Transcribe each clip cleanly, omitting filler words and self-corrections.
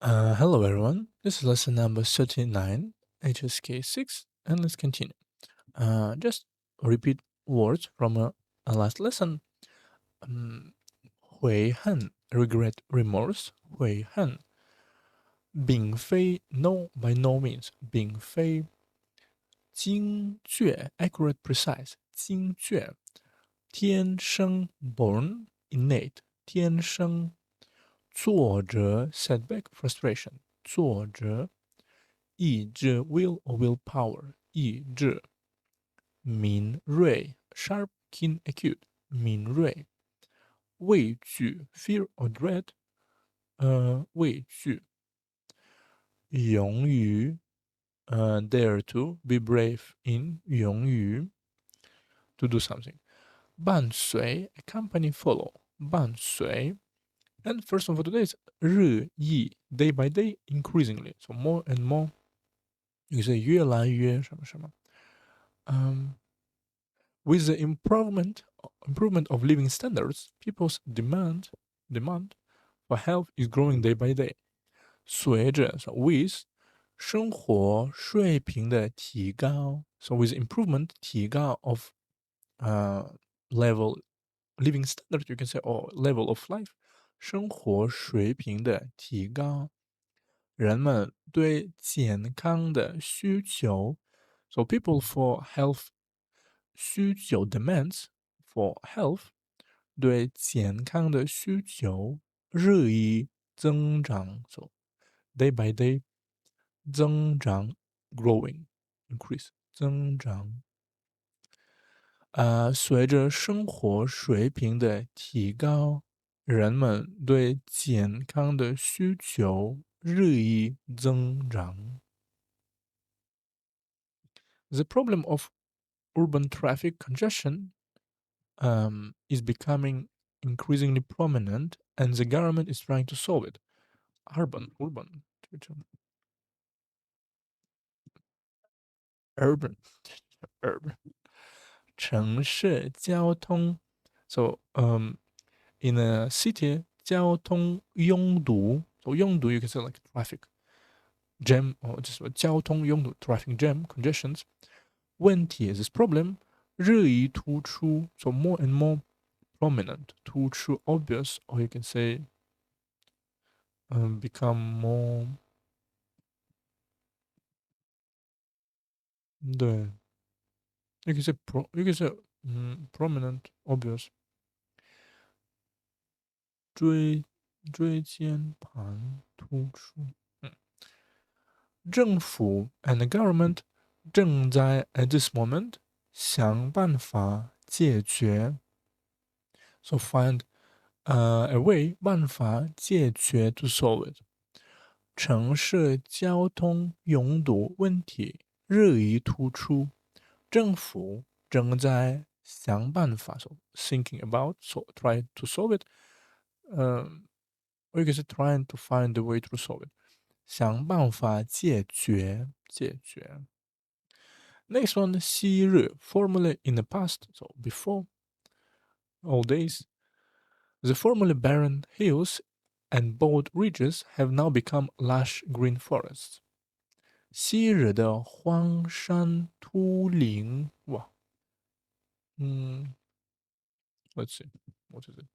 Hello everyone, this is lesson number 39, HSK 6, and let's continue. Just repeat words from a last lesson. 悔恨 regret, remorse, 悔恨并非 no by no means, 并非精确 accurate, precise, 精确天生 born, innate, 天生挫折 setback, frustration, 挫折意志 will or willpower, 意志敏锐 sharp, keen, acute, 敏锐畏惧 fear or dread, 畏惧勇于dare to be brave in 勇于 to do something 伴随 accompany follow 伴随 and first of all today is 日益 day by day increasingly so more and more you say 越来越什么什么 with the improvement of living standards, people's demand for health is growing day by day. 随着 so with 生活水平的提高 so with improvement 提高 of level living standard you can say or level of life 生活水平的提高，人们对健康的需求 so people for health 需求 demands for health 对健康的需求日益增长，so day by day 增长 growing increase 增长。随着生活水平的提高，人们对健康的需求日益增长。The problem of urban traffic congestion is becoming increasingly prominent, and the government is trying to solve it. Urban, urban, urban. 城市交通 so in a city 交通拥堵 so 拥堵 you can say like traffic jam or just 交通拥堵 traffic jam congestions 问题 is this problem 日益突出 so more and more prominent 突出 obvious or you can say become more 对 you can say prominent obvious 椎间盘突出政府 and the government 正在 at this moment 想办法解决 so find a way 办法解决 to solve it 城市交通拥堵问题日益突出，政府正在想办法 so thinking about so try to solve it or you can say trying to find a way to solve it 想办法解决。Next one, 昔日 formerly in the past, so before old days. The formerly barren hills and bold ridges have now become lush green forests. 昔日的荒山秃岭，哇，let's see, what is it?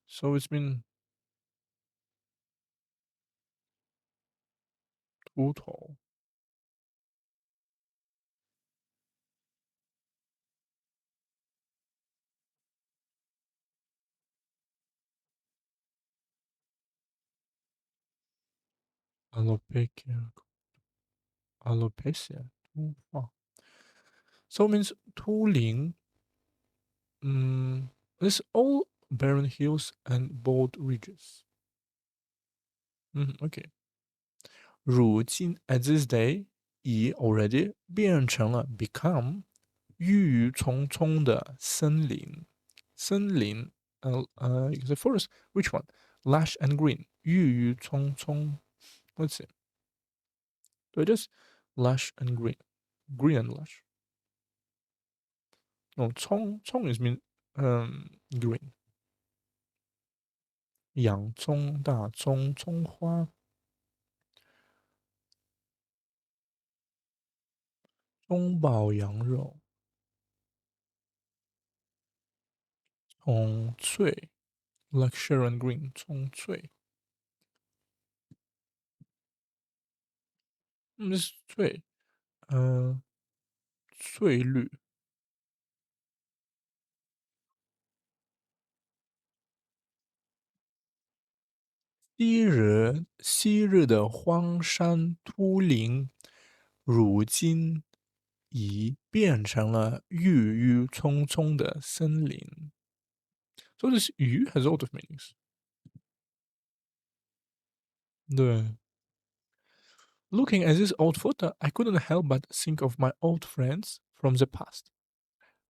So it's been 秃头 alopecia, alopecia, 秃发。So it means 秃岭 this all barren hills and bold ridges. Okay. 如今 at this day 已 already 变成了 become 郁郁葱葱的森林。森林you can say forest. Which one? Lush and green. 郁郁葱葱。Let's see. So just lush and green. Green and lush. No, 葱 is mean green. 洋葱、大葱、葱花、中宝羊肉、葱脆，like Sharon Green 葱脆，是脆，嗯、翠绿。昔日的荒山秃林，如今已变成了郁郁葱葱的森林。So this 郁 has a lot of meanings. 对，Looking at this old photo, I couldn't help but think of my old friends from the past.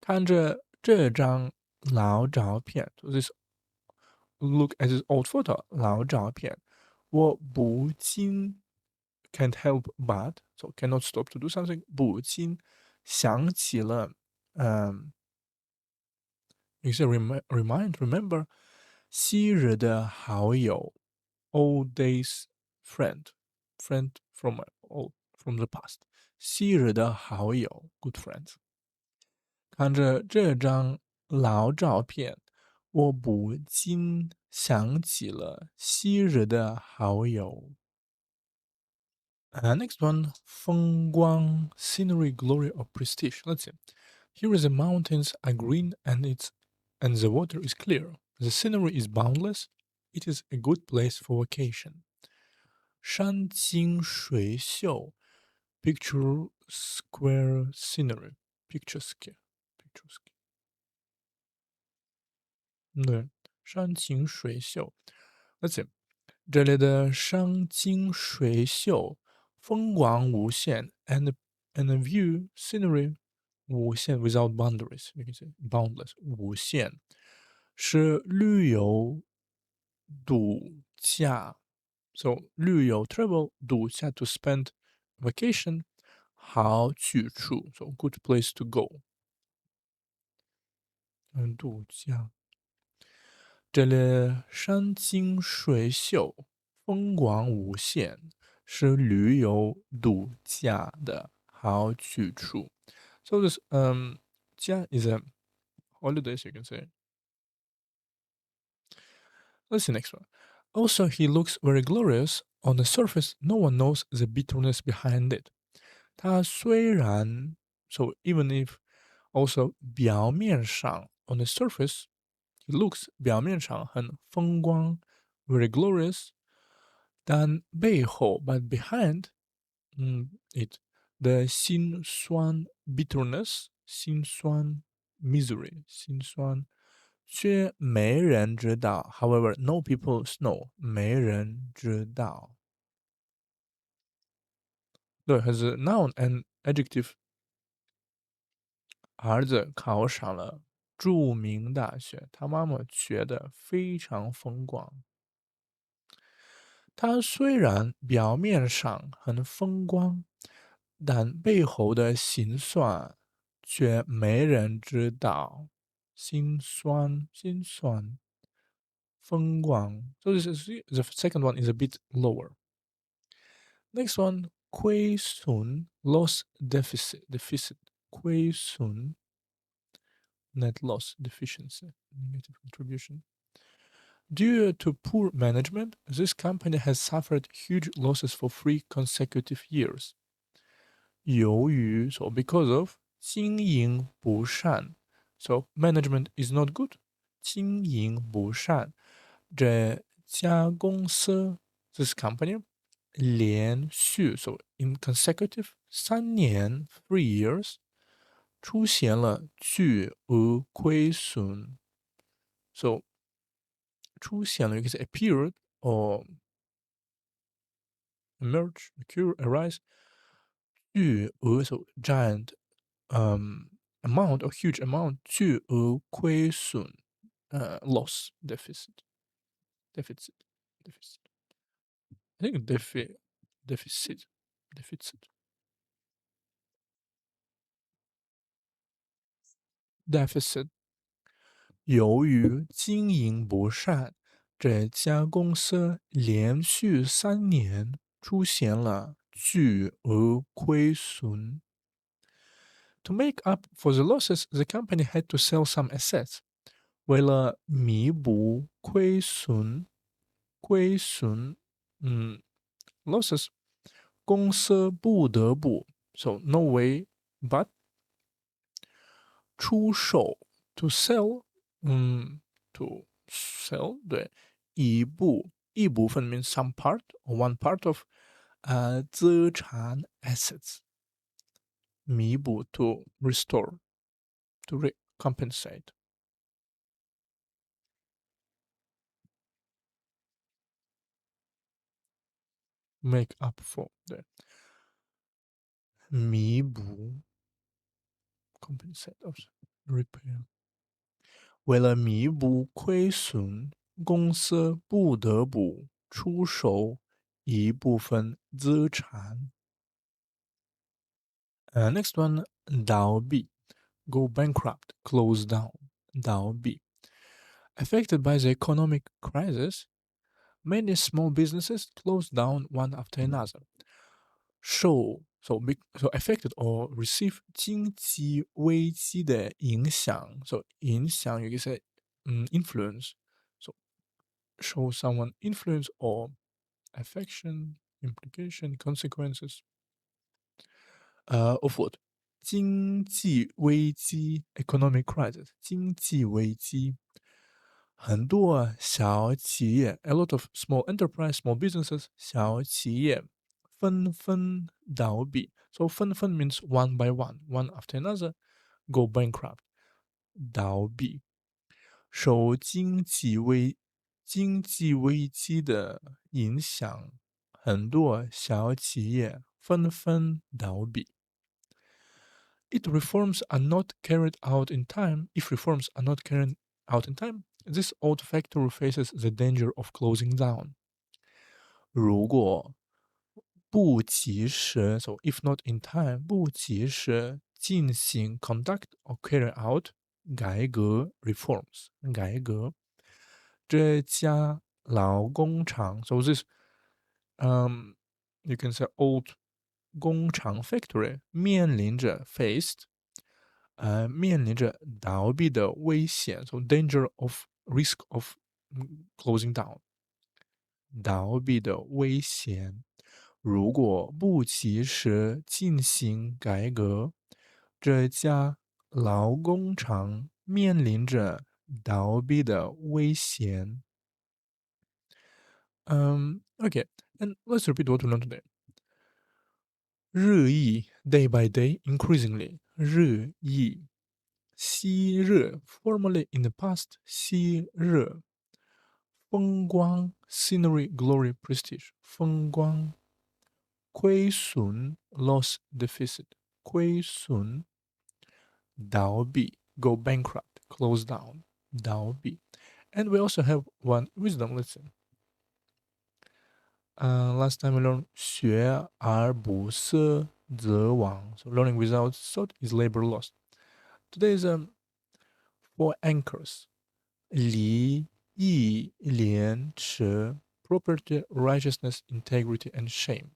看着这张老照片，so this look at this old photo 老照片，我不禁 can't help but so cannot stop to do something 不禁想起了you say remember 昔日的好友 old days friend from my old from the past 昔日的好友 good friends 看着这张老照片，我不禁想起了昔日的好友。Next one, 风光 scenery, glory or prestige. Let's see. Here is the mountains are green and the water is clear. The scenery is boundless. It is a good place for vacation. 山清水秀 picture square scenery. Picturesque. 对，山清水秀。而且这里的山清水秀，风光无限，and the view scenery 无限 without boundaries，you can say boundless 无限，是旅游度假，so 旅游 travel 度假 to spend vacation 好去处，so good place to go，度假。这里山清水秀，风光无限，是旅游度假的好去处。So this家 is a holidays you can say. Let's see next one. Also, he looks very glorious. On the surface, no one knows the bitterness behind it. 他虽然 so even if also 表面上 on the surface he looks 表面上很风光 very glorious，但背后 but behind it 的辛酸 bitterness 辛酸 misery 辛酸，却没人知道。However, no people know，没人知道。对，还是 noun and adjective。儿子考上了著名大学，他妈妈觉得非常风光。他虽然表面上很风光，但背后的辛酸却没人知道。心酸，心酸，风光。So this is the second one is a bit lower. Next one, 亏损 loss deficit 亏损 net loss deficiency negative contribution. Due to poor management, this company has suffered huge losses for 3 consecutive years. 由于 so because of 经营不善 so management is not good 经营不善这家公司 this company 连续 so in consecutive 3年 3 years 出现了巨额亏损 so 出现了 you can say appeared or emerge occur arise 巨额 so giant amount or huge amount 巨额亏损loss deficit I think deficit deficit。由于经营不善，这家公司连续3年出现了巨额亏损。To make up for the losses, the company had to sell some assets. 为了弥补亏损，losses，公司不得不，so no way but 出售 to sell，to sell，对，一部分 means some part or one part of 资产 assets，弥补 to restore to compensate。make up for，对，弥补 compensate repair。为了弥补亏损，公司不得不出售一部分资产。Next one，倒闭 go bankrupt, close down，倒闭。Affected by the economic crisis, many small businesses closed down one after another. So affected or receive 经济危机的影响，so 影响 you can say influence, so show someone influence or affection, implication, consequences of what 经济危机 economic crisis 经济危机。很多小企业 a lot of small enterprise small businesses 小企业纷纷倒闭。So 纷纷 means one by one, one after another, go bankrupt, 倒闭。受经济危机的影响，很多小企业纷纷倒闭。If reforms are not carried out in time, this old factory faces the danger of closing down. 如果不及时 so if not in time, 不及时进行 conduct or carry out 改革 reforms 改革，这家老工厂 so this you can say old 工厂 factory 面临着 faced 面临着倒闭的危险 so danger of risk of closing down 倒闭的危险。如果不及时进行改革，这家老工厂面临着倒闭的危险。Okay, and let's repeat what we learned today. 日益 day by day, increasingly 日益。昔日 formerly in the past 昔日。风光 scenery, glory, prestige 风光。亏损 loss, deficit 亏损。倒闭 go bankrupt, close down 倒闭。And we also have one wisdom lesson. Last time we learned 学而不思则罔. So learning without thought is labor lost. Today is 4 anchors. 礼义廉耻 property, righteousness, integrity, and shame.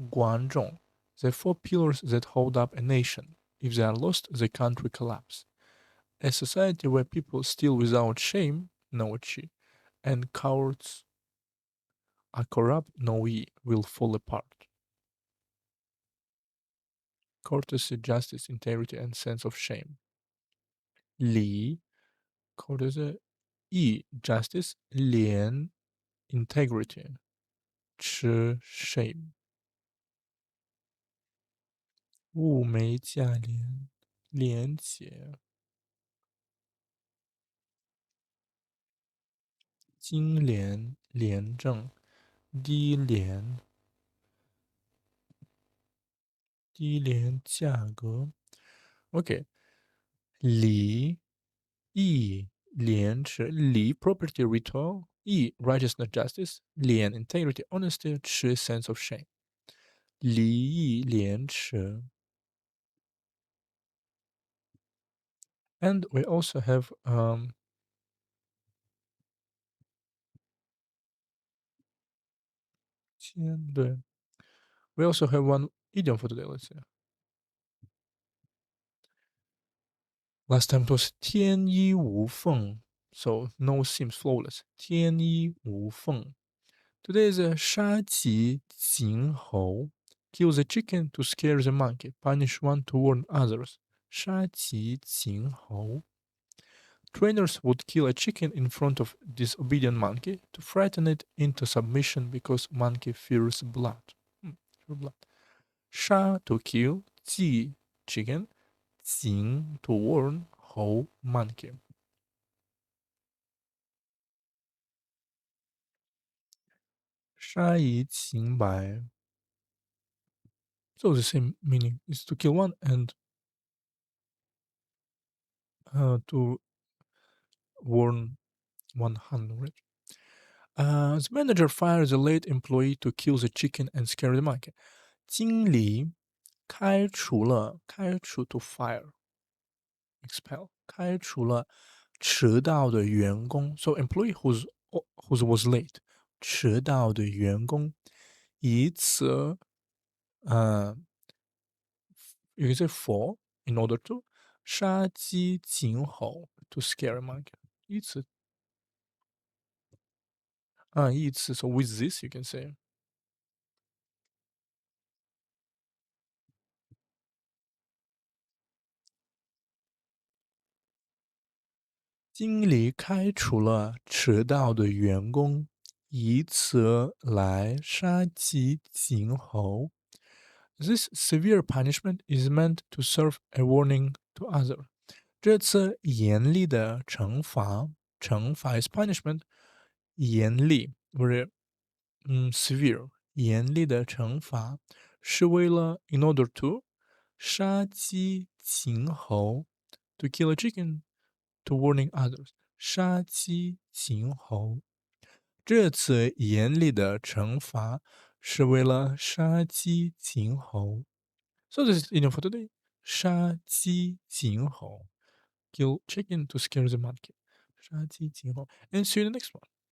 观众 the 4 pillars that hold up a nation. If they are lost, the country collapse. A society where people steal without shame, no chi, and cowards are corrupt, no yi, will fall apart. Courtesy, justice, integrity, and sense of shame. Li, courtesy, yi, justice, lian, integrity, chi, shame. 物美价廉，廉洁。金廉，廉政。低廉，低廉价格。OK，礼义廉耻，礼 property ritual，义 righteousness justice，廉 integrity honesty，耻 sense of shame。礼义廉耻。And we also have对 we also have one idiom for today. Let's see. Last time it was 天衣无缝, so no seems flawless. 天衣无缝. Today is a 杀鸡儆猴, kill the chicken to scare the monkey, punish one to warn others. 杀鸡儆猴. Trainers would kill a chicken in front of disobedient monkey to frighten it into submission because monkey fears blood. Fear blood. 杀 to kill, 鸡 chicken, 警 to warn, 猴 monkey. 杀以儆百. So the same meaning is to kill one and to warn 100. The manager fires a late employee to kill the chicken and scare the monkey. 经理开除了，开除 to fire expel 开除了迟到的员工 so employee who was late 迟到的员工以此you can say for in order to 杀鸡儆猴 to scare a monkey 以此 so with this you can say 经理开除了迟到的员工，以此来杀鸡儆猴。This severe punishment is meant to serve a warning to others. 这次严厉的惩罚，惩罚 is punishment，严厉不是severe，严厉的惩罚是为了 in order to 杀鸡儆猴 to kill a chicken to warning others. 杀鸡儆猴。这次严厉的惩罚是为了杀鸡儆猴。So this is enough for today. 杀鸡儆猴. Kill chicken to scare the monkey. 杀鸡儆猴. And see you in the next one.